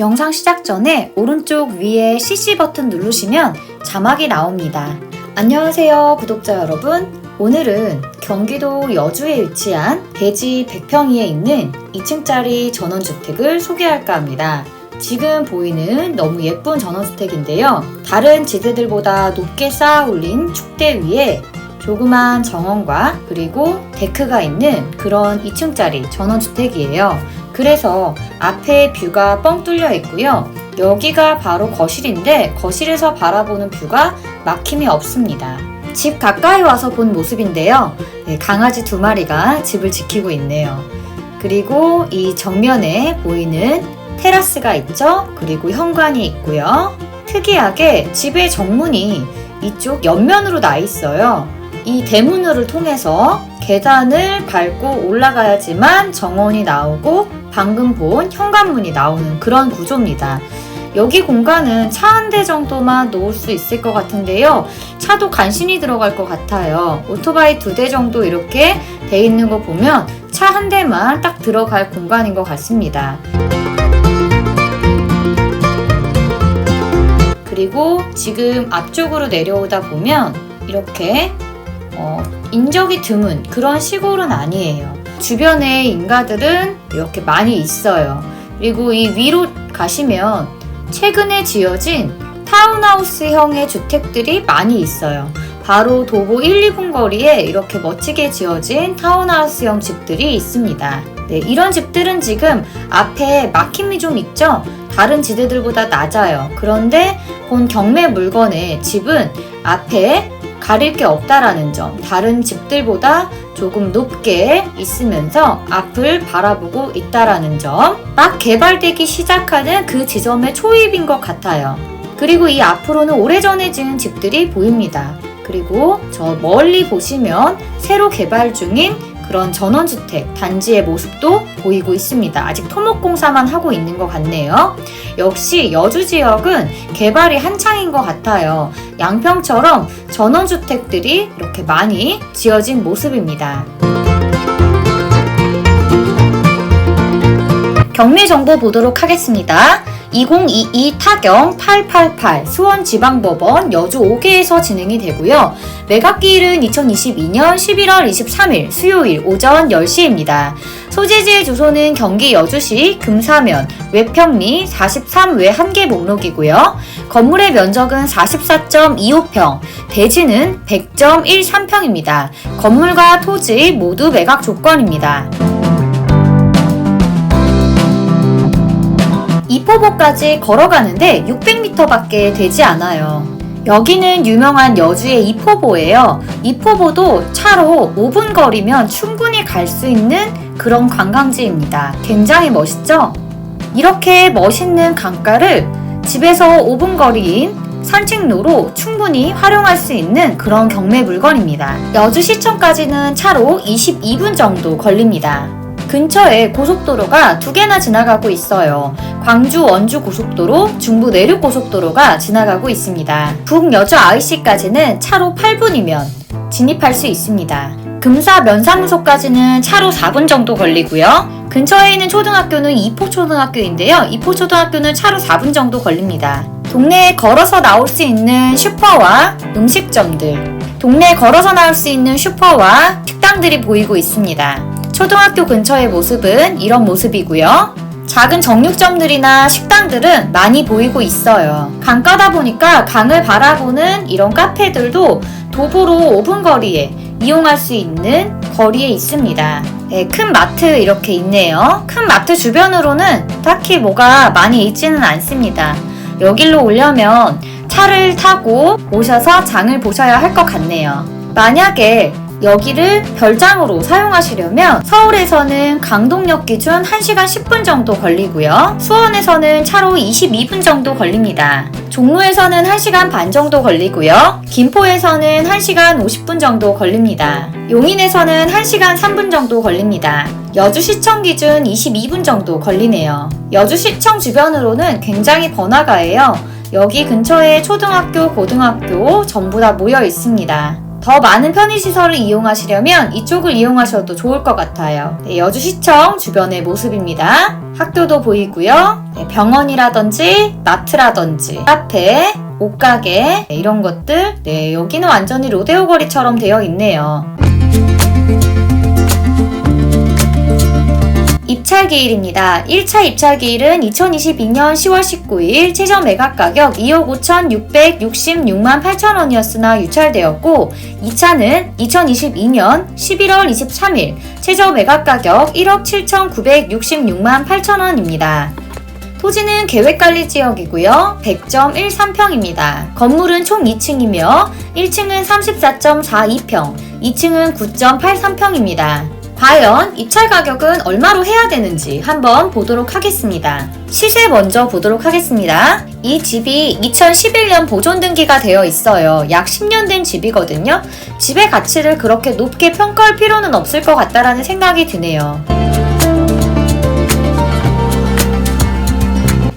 영상 시작 전에 오른쪽 위에 CC 버튼 누르시면 자막이 나옵니다. 안녕하세요 구독자 여러분. 오늘은 경기도 여주에 위치한 대지 100평이에 있는 2층짜리 전원주택을 소개할까 합니다. 지금 보이는 너무 예쁜 전원주택인데요. 다른 지대들보다 높게 쌓아 올린 축대 위에 조그만 정원과 그리고 데크가 있는 그런 2층짜리 전원주택이에요. 그래서 앞에 뷰가 뻥 뚫려 있고요. 여기가 바로 거실인데 거실에서 바라보는 뷰가 막힘이 없습니다. 집 가까이 와서 본 모습인데요. 강아지 2마리가 집을 지키고 있네요. 그리고 이 정면에 보이는 테라스가 있죠. 그리고 현관이 있고요. 특이하게 집의 정문이 이쪽 옆면으로 나 있어요. 이 대문을 통해서 계단을 밟고 올라가야지만 정원이 나오고 방금 본 현관문이 나오는 그런 구조입니다. 여기 공간은 차 한 대 정도만 놓을 수 있을 것 같은데요. 차도 간신히 들어갈 것 같아요. 오토바이 2대 정도 이렇게 돼 있는 거 보면 차 한 대만 딱 들어갈 공간인 것 같습니다. 그리고 지금 앞쪽으로 내려오다 보면 이렇게 인적이 드문 그런 시골은 아니에요. 주변에 인가들은 이렇게 많이 있어요. 그리고 이 위로 가시면 최근에 지어진 타운하우스형의 주택들이 많이 있어요. 바로 도보 1, 2분 거리에 이렇게 멋지게 지어진 타운하우스형 집들이 있습니다. 네, 이런 집들은 지금 앞에 막힘이 좀 있죠? 다른 지대들보다 낮아요. 그런데 본 경매 물건의 집은 앞에 가릴 게 없다라는 점, 다른 집들보다 조금 높게 있으면서 앞을 바라보고 있다라는 점, 막 개발되기 시작하는 그 지점의 초입인 것 같아요. 그리고 이 앞으로는 오래전에 지은 집들이 보입니다. 그리고 저 멀리 보시면 새로 개발 중인 그런 전원주택 단지의 모습도 보이고 있습니다. 아직 토목공사만 하고 있는 것 같네요. 역시 여주 지역은 개발이 한창인 것 같아요. 양평처럼 전원주택들이 이렇게 많이 지어진 모습입니다. 경매 정보 보도록 하겠습니다. 2022 타경 888 수원지방법원 여주 5개에서 진행이 되고요. 매각기일은 2022년 11월 23일 수요일 오전 10시입니다. 소재지의 주소는 경기 여주시 금사면 외평리 43외 1개 목록이고요. 건물의 면적은 44.25평, 대지는 100.13평입니다. 건물과 토지 모두 매각 조건입니다. 이포보까지 걸어가는데 600m 밖에 되지 않아요. 여기는 유명한 여주의 이포보예요. 이포보도 차로 5분 거리면 충분히 갈 수 있는 그런 관광지입니다. 굉장히 멋있죠? 이렇게 멋있는 강가를 집에서 5분 거리인 산책로로 충분히 활용할 수 있는 그런 경매 물건입니다. 여주시청까지는 차로 22분 정도 걸립니다. 근처에 고속도로가 2개나 지나가고 있어요. 광주 원주 고속도로, 중부 내륙 고속도로가 지나가고 있습니다. 북여주 IC까지는 차로 8분이면 진입할 수 있습니다. 금사 면사무소까지는 차로 4분 정도 걸리고요. 근처에 있는 초등학교는 이포초등학교인데요. 이포초등학교는 차로 4분 정도 걸립니다. 동네에 걸어서 나올 수 있는 슈퍼와 음식점들, 동네에 걸어서 나올 수 있는 슈퍼와 식당들이 보이고 있습니다. 초등학교 근처의 모습은 이런 모습이고요. 작은 정육점들이나 식당들은 많이 보이고 있어요. 강가다 보니까 강을 바라보는 이런 카페들도 도보로 5분 거리에 이용할 수 있는 거리에 있습니다. 네, 큰 마트 이렇게 있네요. 큰 마트 주변으로는 딱히 뭐가 많이 있지는 않습니다. 여기로 오려면 차를 타고 오셔서 장을 보셔야 할 것 같네요. 만약에 여기를 별장으로 사용하시려면 서울에서는 강동역 기준 1시간 10분 정도 걸리고요. 수원에서는 차로 22분 정도 걸립니다. 종로에서는 1시간 반 정도 걸리고요. 김포에서는 1시간 50분 정도 걸립니다. 용인에서는 1시간 3분 정도 걸립니다. 여주시청 기준 22분 정도 걸리네요. 여주시청 주변으로는 굉장히 번화가예요. 여기 근처에 초등학교, 고등학교 전부 다 모여 있습니다. 더 많은 편의시설을 이용하시려면 이쪽을 이용하셔도 좋을 것 같아요. 네, 여주시청 주변의 모습입니다. 학교도 보이고요. 네, 병원이라든지 마트라든지 카페, 옷가게 네, 이런 것들. 네, 여기는 완전히 로데오 거리처럼 되어 있네요. 입찰기일입니다. 1차 입찰기일은 2022년 10월 19일 최저 매각 가격 2억 5,666만 8천원이었으나 유찰되었고 2차는 2022년 11월 23일 최저 매각 가격 1억 7,966만 8천원입니다. 토지는 계획관리지역이고요. 100.13평입니다. 건물은 총 2층이며 1층은 34.42평, 2층은 9.83평입니다. 과연 입찰 가격은 얼마로 해야 되는지 한번 보도록 하겠습니다. 시세 먼저 보도록 하겠습니다. 이 집이 2011년 보존 등기가 되어 있어요. 약 10년 된 집이거든요. 집의 가치를 그렇게 높게 평가할 필요는 없을 것 같다라는 생각이 드네요.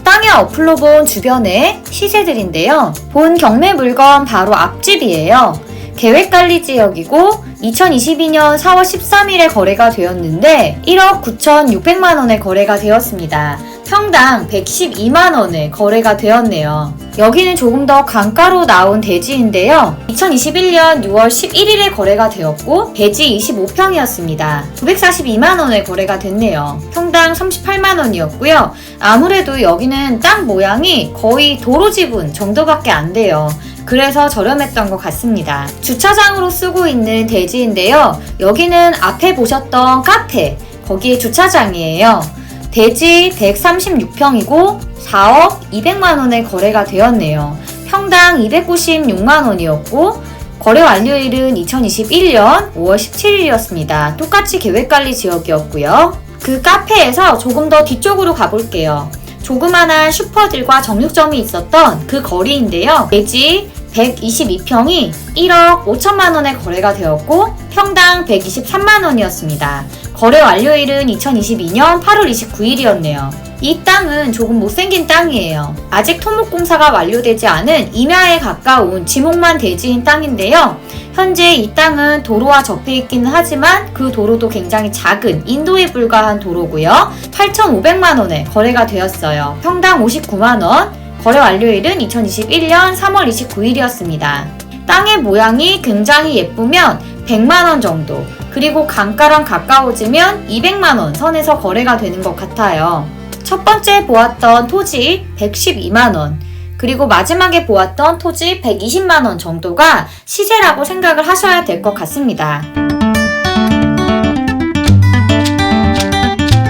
땅의 어플로 본 주변의 시세들인데요. 본 경매 물건 바로 앞집이에요. 계획관리지역이고 2022년 4월 13일에 거래가 되었는데 1억 9,600만원에 거래가 되었습니다. 평당 112만원에 거래가 되었네요. 여기는 조금 더 강가로 나온 대지인데요. 2021년 6월 11일에 거래가 되었고 대지 25평이었습니다. 942만원에 거래가 됐네요. 평당 38만원이었고요. 아무래도 여기는 땅 모양이 거의 도로 지분 정도밖에 안 돼요. 그래서 저렴했던 것 같습니다. 주차장으로 쓰고 있는 대지인데요. 여기는 앞에 보셨던 카페, 거기에 주차장이에요. 대지 136평이고 4억 200만원에 거래가 되었네요. 평당 296만원이었고 거래 완료일은 2021년 5월 17일이었습니다. 똑같이 계획관리 지역이었고요. 그 카페에서 조금 더 뒤쪽으로 가볼게요. 조그만한 슈퍼들과 정육점이 있었던 그 거리인데요. 대지 122평이 1억 5천만원에 거래가 되었고 평당 123만원이었습니다. 거래 완료일은 2022년 8월 29일이었네요. 이 땅은 조금 못생긴 땅이에요. 아직 토목공사가 완료되지 않은 임야에 가까운 지목만 대지인 땅인데요. 현재 이 땅은 도로와 접해 있기는 하지만 그 도로도 굉장히 작은 인도에 불과한 도로고요. 8,500만원에 거래가 되었어요. 평당 59만원, 거래 완료일은 2021년 3월 29일이었습니다. 땅의 모양이 굉장히 예쁘면 100만원 정도, 그리고 강가랑 가까워지면 200만원 선에서 거래가 되는 것 같아요. 첫 번째 보았던 토지 112만원, 그리고 마지막에 보았던 토지 120만원 정도가 시세라고 생각을 하셔야 될 것 같습니다.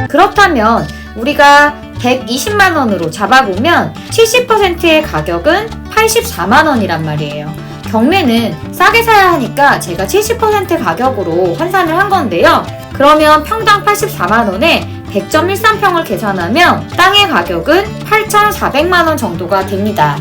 그렇다면 우리가 120만원으로 잡아보면 70%의 가격은 84만원이란 말이에요. 경매는 싸게 사야 하니까 제가 70% 가격으로 환산을 한 건데요. 그러면 평당 84만원에 100.13평을 계산하면 땅의 가격은 8,400만원 정도가 됩니다.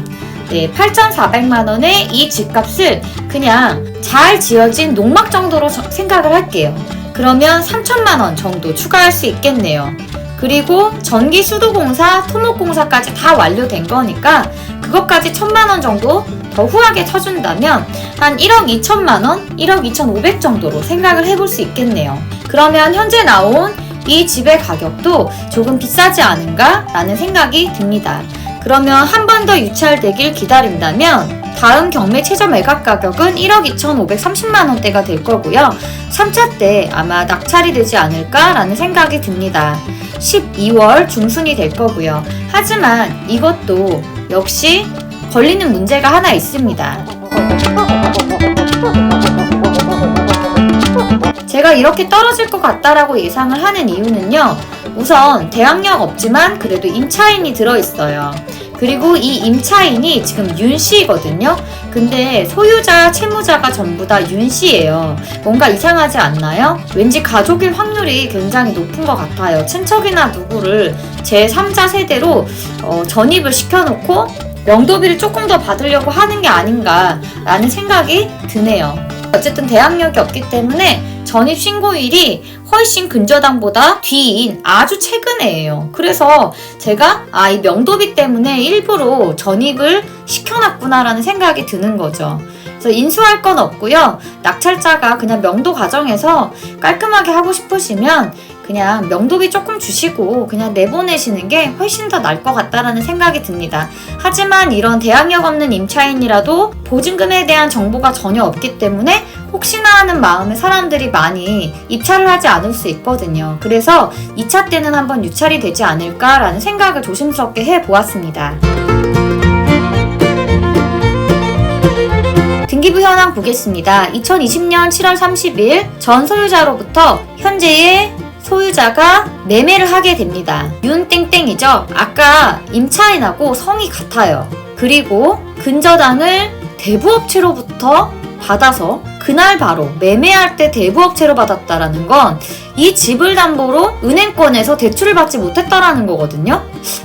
네, 8,400만원의 이 집값을 그냥 잘 지어진 농막 정도로 생각을 할게요. 그러면 3천만원 정도 추가할 수 있겠네요. 그리고 전기 수도공사, 토목공사까지 다 완료된 거니까 그것까지 1,000만원 정도 더 후하게 쳐준다면 한 1억 2천만원, 1억 2,500 정도로 생각을 해볼 수 있겠네요. 그러면 현재 나온 이 집의 가격도 조금 비싸지 않은가 라는 생각이 듭니다. 그러면 한 번 더 유찰되길 기다린다면 다음 경매 최저 매각 가격은 1억 2,530만원대가 될 거고요. 3차 때 아마 낙찰이 되지 않을까 라는 생각이 듭니다. 12월 중순이 될 거고요. 하지만 이것도 역시 걸리는 문제가 하나 있습니다. 제가 이렇게 떨어질 것 같다라고 예상을 하는 이유는요. 우선 대항력 없지만 그래도 임차인이 들어있어요. 그리고 이 임차인이 지금 윤씨거든요. 근데 소유자, 채무자가 전부 다 윤씨예요. 뭔가 이상하지 않나요? 왠지 가족일 확률이 굉장히 높은 것 같아요. 친척이나 누구를 제3자 세대로 전입을 시켜놓고 명도비를 조금 더 받으려고 하는 게 아닌가 라는 생각이 드네요. 어쨌든 대항력이 없기 때문에 전입신고일이 훨씬 근저당보다 뒤인 아주 최근에예요. 그래서 제가 이 명도비 때문에 일부러 전입을 시켜놨구나라는 생각이 드는 거죠. 그래서 인수할 건 없고요. 낙찰자가 그냥 명도 과정에서 깔끔하게 하고 싶으시면 그냥 명도비 조금 주시고 그냥 내보내시는 게 훨씬 더 나을 것 같다라는 생각이 듭니다. 하지만 이런 대항력 없는 임차인이라도 보증금에 대한 정보가 전혀 없기 때문에 혹시나 하는 마음에 사람들이 많이 입찰을 하지 않을 수 있거든요. 그래서 2차 때는 한번 유찰이 되지 않을까라는 생각을 조심스럽게 해보았습니다. 등기부 현황 보겠습니다. 2020년 7월 30일 전 소유자로부터 현재의 소유자가 매매를 하게 됩니다. 윤땡땡이죠. 아까 임차인하고 성이 같아요. 그리고 근저당을 대부업체로부터 받아서 그날 바로 매매할 때 대부업체로 받았다라는 건 이 집을 담보로 은행권에서 대출을 받지 못했다라는 거거든요.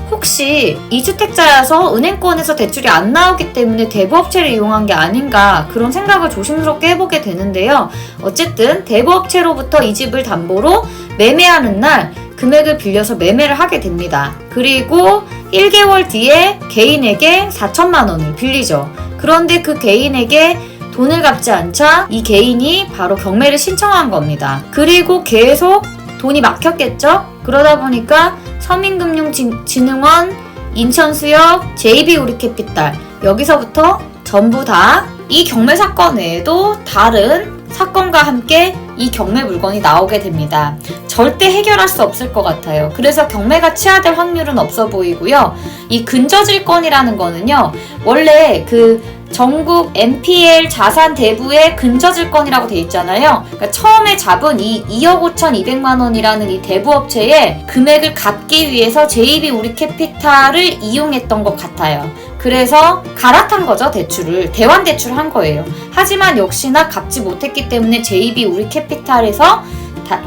혹시 2주택자여서 은행권에서 대출이 안 나오기 때문에 대부업체를 이용한 게 아닌가 그런 생각을 조심스럽게 해보게 되는데요. 어쨌든 대부업체로부터 이 집을 담보로 매매하는 날 금액을 빌려서 매매를 하게 됩니다. 그리고 1개월 뒤에 개인에게 4천만 원을 빌리죠. 그런데 그 개인에게 돈을 갚지 않자 이 개인이 바로 경매를 신청한 겁니다. 그리고 계속 돈이 막혔겠죠? 그러다 보니까 서민금융진흥원, 인천수역, JB우리캐피탈 여기서부터 전부 다 이 경매 사건 외에도 다른 사건과 함께 이 경매 물건이 나오게 됩니다. 절대 해결할 수 없을 것 같아요. 그래서 경매가 치하될 확률은 없어 보이고요. 이 근저질권이라는 거는요. 원래 그 전국 NPL 자산 대부의 근저질권이라고 돼 있잖아요. 그러니까 처음에 잡은 이 2억 5,200만 원이라는 이 대부업체의 금액을 갚기 위해서 JB우리캐피탈을 이용했던 것 같아요. 그래서 갈아탄 거죠, 대출을. 대환 대출을 한 거예요. 하지만 역시나 갚지 못했기 때문에 JB우리캐피탈에서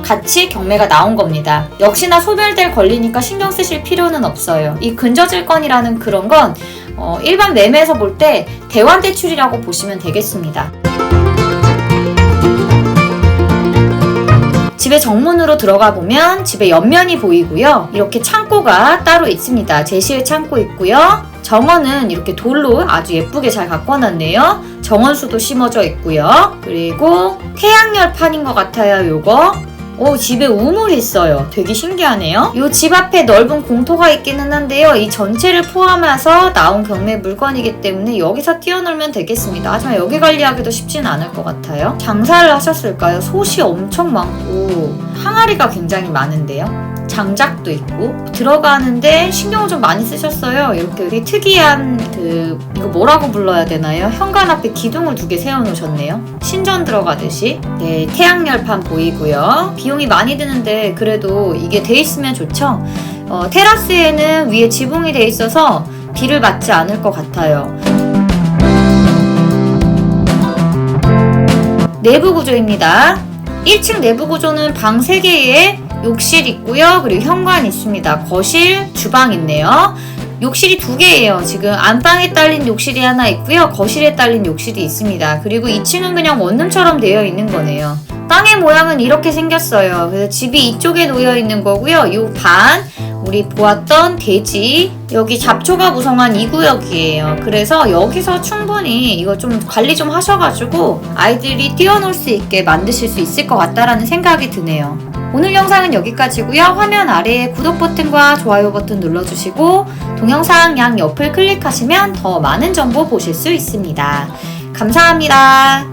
같이 경매가 나온 겁니다. 역시나 소멸될 권리니까 신경 쓰실 필요는 없어요. 이 근저질권이라는 그런 건 일반 매매에서 볼 때 대환 대출이라고 보시면 되겠습니다. 집의 정문으로 들어가 보면 집의 옆면이 보이고요. 이렇게 창고가 따로 있습니다. 제시의 창고 있고요. 정원은 이렇게 돌로 아주 예쁘게 잘 가꿔놨네요. 정원수도 심어져 있고요. 그리고 태양열판인 것 같아요, 요거. 집에 우물이 있어요. 되게 신기하네요. 요 집 앞에 넓은 공터가 있기는 한데요. 이 전체를 포함해서 나온 경매 물건이기 때문에 여기서 뛰어놀면 되겠습니다. 하지만 여기 관리하기도 쉽지는 않을 것 같아요. 장사를 하셨을까요? 솥이 엄청 많고 항아리가 굉장히 많은데요. 장작도 있고 들어가는데 신경을 좀 많이 쓰셨어요. 이렇게 되게 특이한 이거 뭐라고 불러야 되나요? 현관 앞에 기둥을 2개 세워놓으셨네요. 신전 들어가듯이. 네, 태양열판 보이고요. 비용이 많이 드는데 그래도 이게 돼 있으면 좋죠. 테라스에는 위에 지붕이 돼 있어서 비를 맞지 않을 것 같아요. 내부 구조입니다. 1층 내부 구조는 방 3개에 욕실 있고요. 그리고 현관 있습니다. 거실, 주방 있네요. 욕실이 2개예요. 지금 안방에 딸린 욕실이 하나 있고요. 거실에 딸린 욕실이 있습니다. 그리고 2층은 그냥 원룸처럼 되어 있는 거네요. 땅의 모양은 이렇게 생겼어요. 그래서 집이 이쪽에 놓여 있는 거고요. 요 반, 우리 보았던 대지, 여기 잡초가 구성한 2구역이에요. 그래서 여기서 충분히 이거 좀 관리 좀 하셔가지고 아이들이 뛰어놀 수 있게 만드실 수 있을 것 같다라는 생각이 드네요. 오늘 영상은 여기까지고요. 화면 아래에 구독 버튼과 좋아요 버튼 눌러주시고 동영상 양 옆을 클릭하시면 더 많은 정보 보실 수 있습니다. 감사합니다.